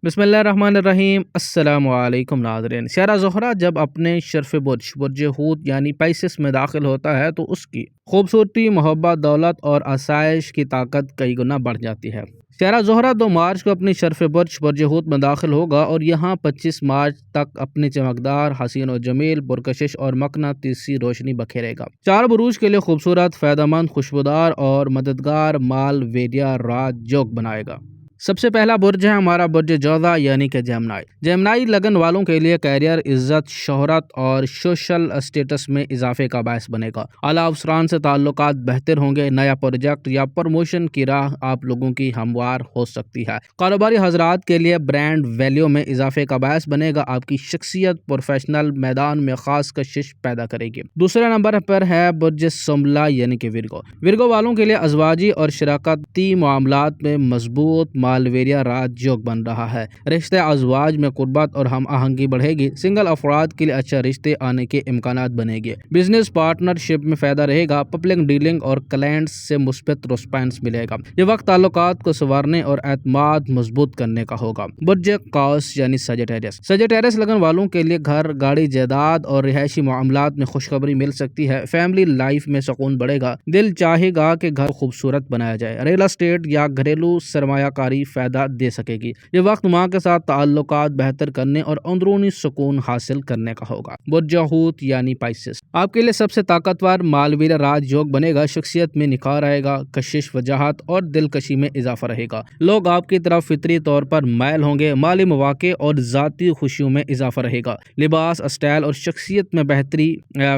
بسم اللہ الرحمن الرحیم۔ السلام علیکم ناظرین۔ سیارہ زہرہ جب اپنے شرف برج حوت یعنی پیسس میں داخل ہوتا ہے تو اس کی خوبصورتی، محبت، دولت اور آسائش کی طاقت کئی گنا بڑھ جاتی ہے۔ سیارہ زہرہ 2 مارچ کو اپنی شرف برج حوت میں داخل ہوگا اور یہاں 25 مارچ تک اپنی چمکدار، حسین و جمیل، پرکشش اور مقناطیسی روشنی بکھیرے گا۔ 4 بروج کے لیے خوبصورت، فائدہ مند، خوشبودار اور مددگار مالویریا راج یوگ بنائے گا۔ سب سے پہلا برج ہے ہمارا برج جوزہ یعنی کہ جیمنائی۔ جیمنائی لگن والوں کے لیے کیریئر، عزت، شہرت اور سوشل اسٹیٹس میں اضافے کا باعث بنے گا۔ اعلیٰ افسران سے تعلقات بہتر ہوں گے۔ نیا پروجیکٹ یا پروموشن کی راہ آپ لوگوں کی ہموار ہو سکتی ہے۔ کاروباری حضرات کے لیے برانڈ ویلیو میں اضافے کا باعث بنے گا۔ آپ کی شخصیت پروفیشنل میدان میں خاص کشش پیدا کرے گی۔ دوسرے نمبر پر ہے برج سمبلا یعنی کہ ورگو۔ ورگو والوں کے لیے ازواجی اور شراکتی معاملات میں مضبوط مالویریا راج یوگ بن رہا ہے۔ رشتے ازواج میں قربت اور ہم آہنگی بڑھے گی۔ سنگل افراد کے لیے اچھا رشتے آنے کے امکانات بنے گے۔ بزنس پارٹنرشپ میں فائدہ رہے گا۔ پبلک ڈیلنگ اور کلائنٹس سے مثبت رسپانس ملے گا۔ یہ وقت تعلقات کو سنوارنے اور اعتماد مضبوط کرنے کا ہوگا۔ برج قوس یعنی سیجیٹیرس۔ سیجیٹیرس لگن والوں کے لیے گھر، گاڑی، جائیداد اور رہائشی معاملات میں خوشخبری مل سکتی ہے۔ فیملی لائف میں سکون بڑھے گا۔ دل چاہے گا کہ گھر خوبصورت بنایا جائے۔ ریل اسٹیٹ یا گھریلو سرمایہ کاری فائدہ دے سکے گی۔ یہ وقت ماں کے ساتھ تعلقات بہتر کرنے اور اندرونی سکون حاصل کرنے کا ہوگا۔ برج حوت یعنی پائسس آپ کے لیے سب سے طاقتور مالویریا راج یوگ بنے گا۔ شخصیت میں نکھار آئے گا۔ کشش، وجاہت اور دلکشی میں اضافہ رہے گا۔ لوگ آپ کی طرف فطری طور پر مائل ہوں گے۔ مالی مواقع اور ذاتی خوشیوں میں اضافہ رہے گا۔ لباس، اسٹائل اور شخصیت میں بہتری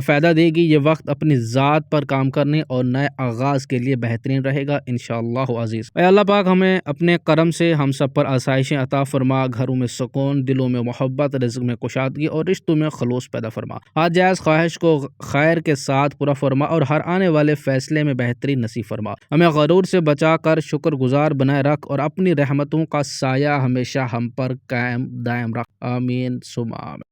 فائدہ دے گی۔ یہ وقت اپنی ذات پر کام کرنے اور نئے آغاز کے لیے بہترین رہے گا انشاءاللہ عزیز۔ اے اللہ پاک ہمیں اپنے کرم سے ہم سب پر آسائشیں عطا فرما، گھروں میں سکون، دلوں میں محبت، رزق میں کشادگی اور رشتوں میں خلوص پیدا فرما۔ ہر جائز خواہش کو خیر کے ساتھ پورا فرما اور ہر آنے والے فیصلے میں بہتری نصیب فرما۔ ہمیں غرور سے بچا کر شکر گزار بنائے رکھ اور اپنی رحمتوں کا سایہ ہمیشہ ہم پر قائم دائم رکھ۔ آمین ثم آمین۔